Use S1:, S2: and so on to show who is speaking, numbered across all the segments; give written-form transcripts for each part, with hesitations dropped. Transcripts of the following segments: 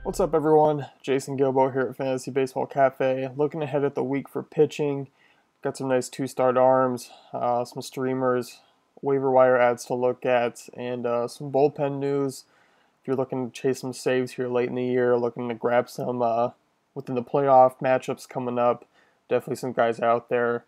S1: What's up, everyone? Jason Gilbo here at Fantasy Baseball Cafe. Looking ahead at the week for pitching. Got some nice two-start arms, some streamers, waiver wire ads to look at, and some bullpen news. If you're looking to chase some saves here late in the year, looking to grab some within the playoff matchups coming up, definitely some guys out there.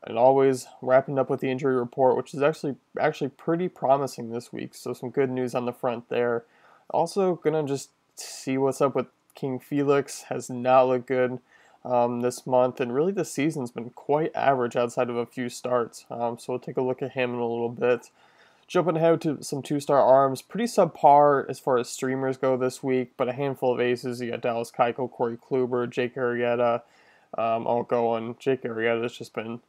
S1: And always wrapping up with the injury report, which is actually pretty promising this week. So some good news on the front there. Also gonna just see what's up with King Felix. Has not looked good this month, and really the season's been quite average outside of a few starts. So we'll take a look at him in a little bit. Jumping ahead to some two-star arms, pretty subpar as far as streamers go this week, but a handful of aces. You got Dallas Keuchel, Corey Kluber, Jake Arrieta, all going. Jake Arrieta's just been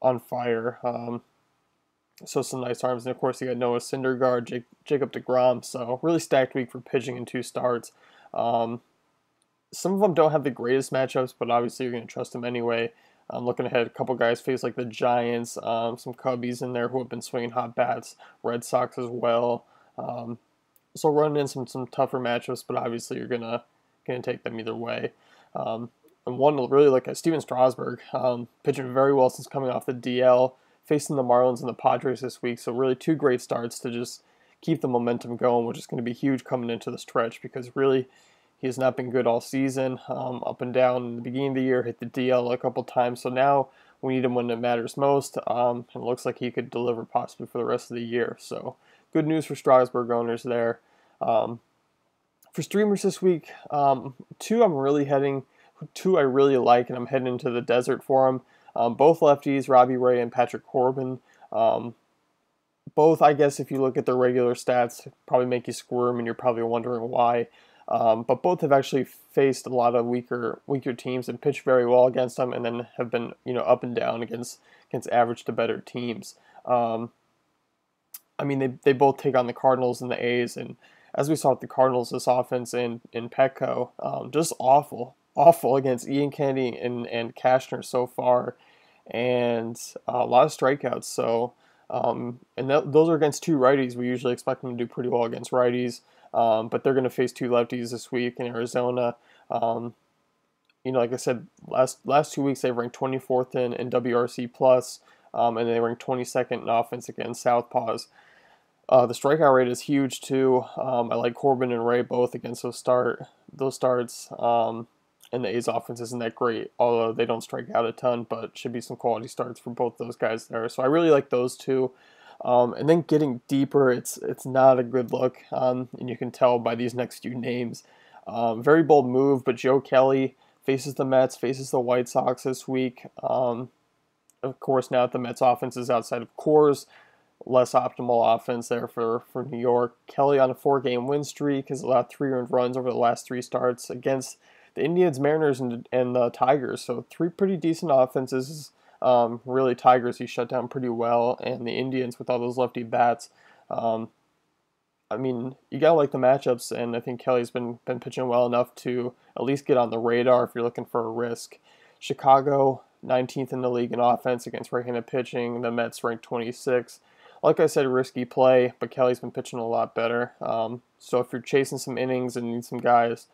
S1: on fire. So some nice arms. And of course, you got Noah Syndergaard, Jacob deGrom. So really stacked week for pitching in two starts. Some of them don't have the greatest matchups, but obviously you're going to trust them anyway. Looking ahead, a couple guys face like the Giants, some Cubbies in there who have been swinging hot bats, Red Sox as well. So running in some tougher matchups, but obviously you're gonna take them either way. And one really like Steven Strasburg, pitching very well since coming off the DL, facing the Marlins and the Padres this week. So really two great starts to just keep the momentum going, which is going to be huge coming into the stretch because really he has not been good all season, up and down in the beginning of the year, hit the DL a couple times. So now we need him when it matters most, and it looks like he could deliver possibly for the rest of the year. So good news for Strasburg owners there. For streamers this week, two I really like, and I'm heading into the desert for them. Both lefties, Robby and Patrick Corbin. Both, I guess, if you look at their regular stats, probably make you squirm, and you're probably wondering why. But both have actually faced a lot of weaker teams and pitched very well against them, and then have been up and down against average to better teams. I mean, they both take on the Cardinals and the A's, and as we saw with the Cardinals, this offense in Petco, just awful against Ian Kennedy and Cashner so far, and a lot of strikeouts. So, those are against two righties. We usually expect them to do pretty well against righties, but they're going to face two lefties this week in Arizona. Like I said, last 2 weeks they've ranked 24th in WRC plus, and they ranked 22nd in offense against southpaws. The strikeout rate is huge too. I like Corbin and Ray both against those starts. And the A's offense isn't that great, although they don't strike out a ton, but should be some quality starts for both those guys there. So I really like those two. And then getting deeper, it's not a good look, and you can tell by these next few names. Very bold move, but Joe Kelly faces the Mets, faces the White Sox this week. Of course, now that the Mets offense is outside of Coors, less optimal offense there for New York. Kelly on a 4-game win streak has allowed 3 earned runs over the last 3 starts against the Indians, Mariners, and the Tigers. So 3 pretty decent offenses. Really, Tigers he shut down pretty well, and the Indians with all those lefty bats. I mean, you gotta like the matchups, and I think Kelly's been pitching well enough to at least get on the radar if you're looking for a risk. Chicago, 19th in the league in offense against right-handed pitching. The Mets ranked 26th. Like I said, risky play, but Kelly's been pitching a lot better. So if you're chasing some innings and need some guys,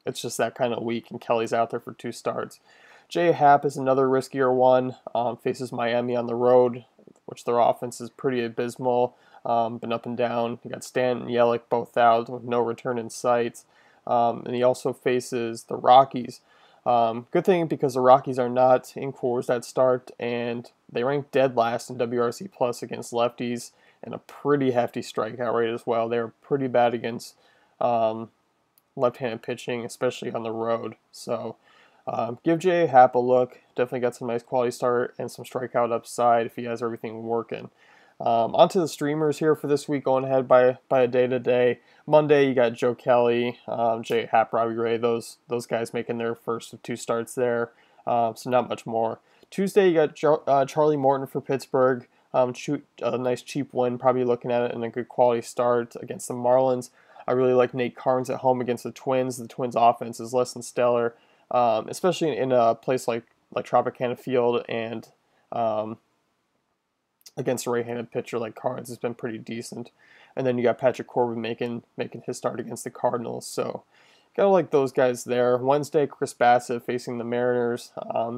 S1: it's just that kind of week, and Kelly's out there for 2 starts. Happ is another riskier one. Faces Miami on the road, which their offense is pretty abysmal. Been up and down. You got Stanton and Yelich both out with no return in sight. And he also faces the Rockies. Good thing because the Rockies are not in Coors that start, and they rank dead last in WRC plus against lefties, and a pretty hefty strikeout rate as well. They're pretty bad against left-handed pitching, especially on the road. So give Happ a look. Definitely got some nice quality start and some strikeout upside if he has everything working. Onto the streamers here for this week, going ahead by a day-to-day. Monday, you got Joe Kelly, Happ, Robby Ray, those guys making their first of 2 starts there, so not much more. Tuesday, you got Charlie Morton for Pittsburgh, a nice cheap win, probably looking at it in a good quality start against the Marlins. I really like Nate Carnes at home against the Twins. The Twins' offense is less than stellar, especially in a place like Tropicana Field and against a right-handed pitcher like Cards has been pretty decent. And then you got Patrick Corbin making his start against the Cardinals. So gotta like those guys there. Wednesday, Chris Bassett facing the Mariners.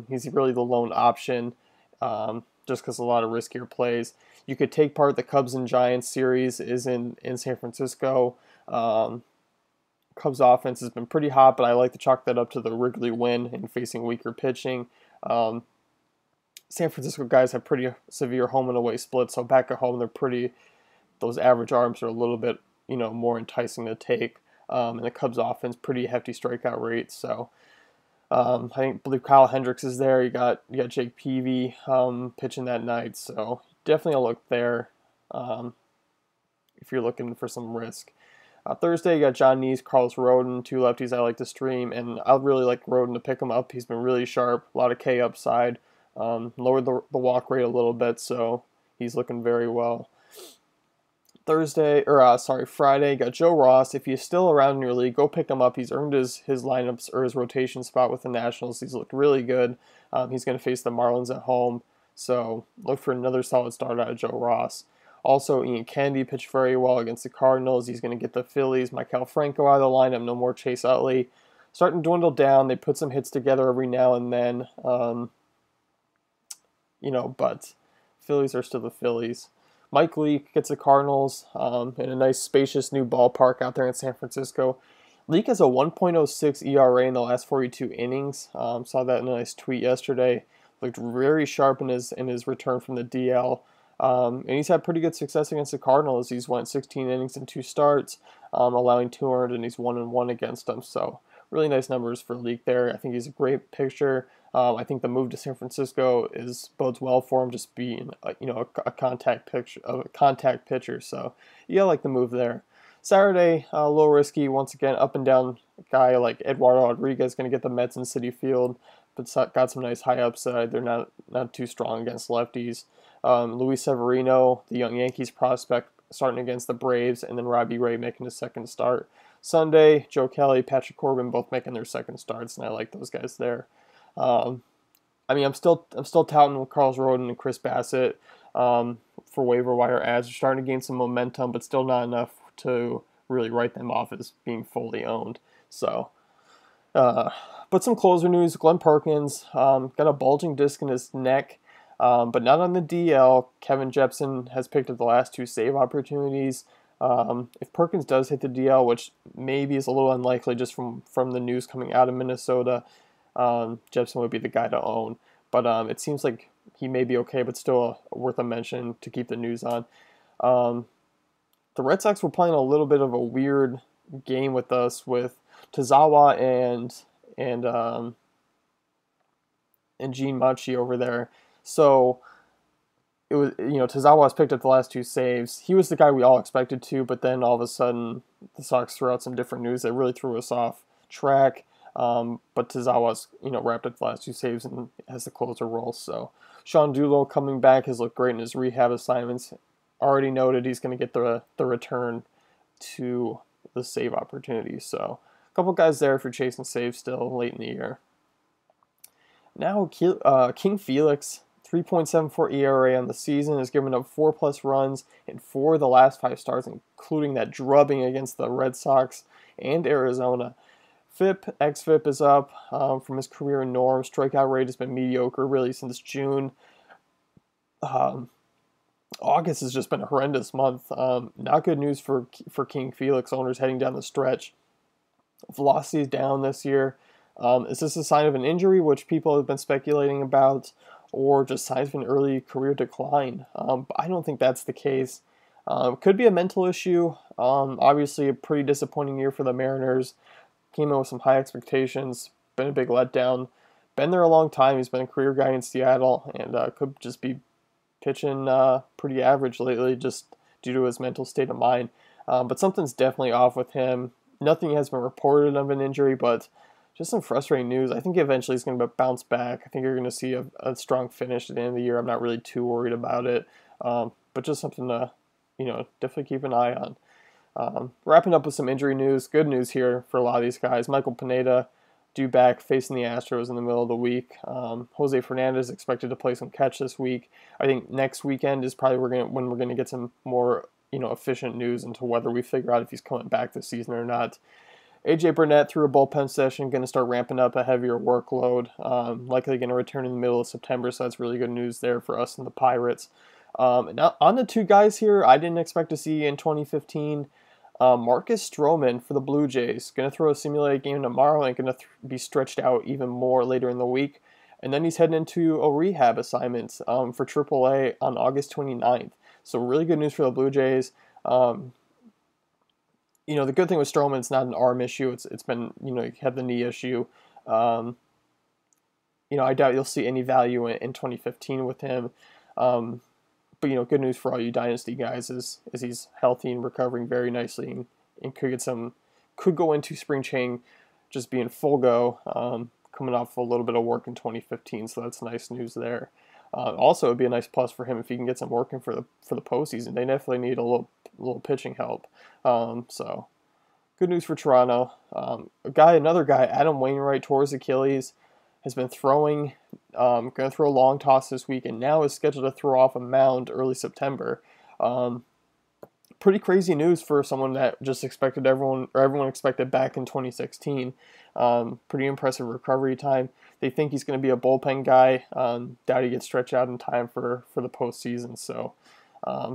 S1: He's really the lone option, just because a lot of riskier plays. You could take part. The Cubs and Giants series is in San Francisco. Cubs offense has been pretty hot, but I like to chalk that up to the Wrigley win and facing weaker pitching. San Francisco guys have pretty severe home and away splits, so back at home those average arms are a little bit more enticing to take. And the Cubs offense pretty hefty strikeout rate, so believe Kyle Hendricks is there. You got Jake Peavy pitching that night, so definitely a look there if you're looking for some risk. Thursday, you got John Neese, Carlos Rodon, two lefties I like to stream, and I really like Rodon to pick him up. He's been really sharp, a lot of K upside, lowered the walk rate a little bit, so he's looking very well. Friday, you got Joe Ross. If he's still around in your league, go pick him up. He's earned his lineups or his rotation spot with the Nationals. He's looked really good. He's going to face the Marlins at home, so look for another solid start out of Joe Ross. Also, Ian Kennedy pitched very well against the Cardinals. He's going to get the Phillies. Maikel Franco out of the lineup. No more Chase Utley. Starting to dwindle down. They put some hits together every now and then. But Phillies are still the Phillies. Mike Leake gets the Cardinals in a nice spacious new ballpark out there in San Francisco. Leake has a 1.06 ERA in the last 42 innings. Saw that in a nice tweet yesterday. Looked very sharp in his return from the DL. And he's had pretty good success against the Cardinals. He's went 16 innings in 2 starts, allowing 2 earned, and he's 1-1 against them. So really nice numbers for Leake there. I think he's a great pitcher. I think the move to San Francisco bodes well for him, just being a contact pitcher. So yeah, I like the move there. Saturday, a little risky once again. Up and down guy like Eduardo Rodriguez going to get the Mets in Citi Field, but got some nice high upside. They're not too strong against lefties. Luis Severino, the young Yankees prospect, starting against the Braves, and then Robby Ray making his second start. Sunday, Joe Kelly, Patrick Corbin both making their second starts, and I like those guys there. I'm still touting with Carlos Rodon and Chris Bassett for waiver wire ads. They're starting to gain some momentum, but still not enough to really write them off as being fully owned. So, but some closer news: Glen Perkins got a bulging disc in his neck. But not on the DL. Kevin Jepsen has picked up the last 2 save opportunities. If Perkins does hit the DL, which maybe is a little unlikely just from the news coming out of Minnesota, Jepsen would be the guy to own. But it seems like he may be okay, but still worth a mention to keep the news on. The Red Sox were playing a little bit of a weird game with us with Tazawa and Gene Machi over there. So it was, Tazawa has picked up the last 2 saves. He was the guy we all expected to, but then all of a sudden the Sox threw out some different news that really threw us off track. But Tazawa's, wrapped up the last 2 saves and has the closer role. So Sean Doolittle coming back has looked great in his rehab assignments. Already noted he's going to get the return to the save opportunity. So a couple guys there if you're chasing saves still late in the year. Now King Felix, 3.74 ERA on the season, has given up 4+ runs in 4 of the last 5 starts, including that drubbing against the Red Sox and Arizona. xFIP is up from his career in norm. Strikeout rate has been mediocre really since June. August has just been a horrendous month. Not good news for King Felix owners heading down the stretch. Velocity is down this year. Is this a sign of an injury, which people have been speculating about, or just signs of an early career decline? I don't think that's the case. Could be a mental issue. Obviously, a pretty disappointing year for the Mariners. Came in with some high expectations. Been a big letdown. Been there a long time. He's been a career guy in Seattle, and could just be pitching pretty average lately, just due to his mental state of mind. But something's definitely off with him. Nothing has been reported of an injury, but just some frustrating news. I think eventually he's going to bounce back. I think you're going to see a strong finish at the end of the year. I'm not really too worried about it, but just something to, definitely keep an eye on. Wrapping up with some injury news. Good news here for a lot of these guys. Michael Pineda due back facing the Astros in the middle of the week. Jose Fernandez expected to play some catch this week. I think next weekend is probably when we're gonna get some more efficient news into whether we figure out if he's coming back this season or not. AJ Burnett through a bullpen session, going to start ramping up a heavier workload. Likely going to return in the middle of September, so that's really good news there for us and the Pirates. Now on the two guys here, I didn't expect to see in 2015. Marcus Stroman for the Blue Jays, going to throw a simulated game tomorrow and going to be stretched out even more later in the week. And then he's heading into a rehab assignment for AAA on August 29th. So really good news for the Blue Jays. The good thing with Stroman, it's not an arm issue. It's been, he had the knee issue. I doubt you'll see any value in 2015 with him. But good news for all you dynasty guys is he's healthy and recovering very nicely and could go into spring training just being full go, coming off a little bit of work in 2015. So that's nice news there. Also, it'd be a nice plus for him if he can get some work in for the postseason. They definitely need a little pitching help. So good news for Toronto. Another guy, Adam Wainwright, tore his Achilles, has been throwing. Going to throw a long toss this week, and now is scheduled to throw off a mound early September. Pretty crazy news for someone that just expected everyone expected back in 2016. Pretty impressive recovery time. They think he's going to be a bullpen guy. Doubt he gets stretched out in time for the postseason. So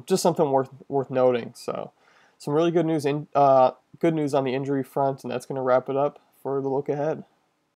S1: just something worth noting. So some really good news on the injury front, and that's going to wrap it up for the look ahead.